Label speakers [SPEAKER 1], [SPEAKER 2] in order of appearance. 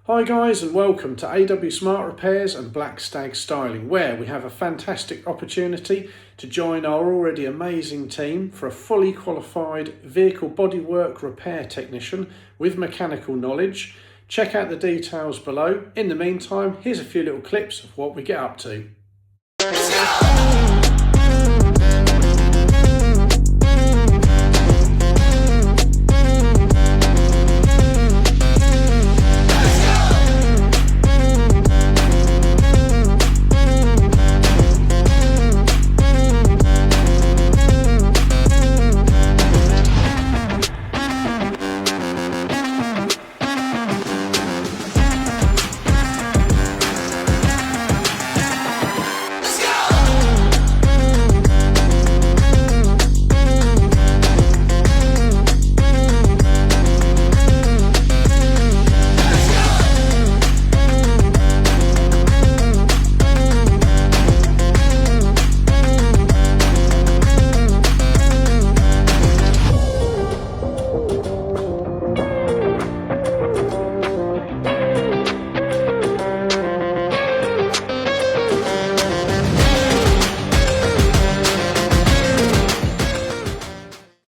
[SPEAKER 1] Hi guys and welcome to AW Smart Repairs and Black Stag Styling, where we have a fantastic opportunity to join our already amazing team for a fully qualified vehicle bodywork repair technician with mechanical knowledge. Check out the details below. In the meantime, here's a few little clips of what we get up to.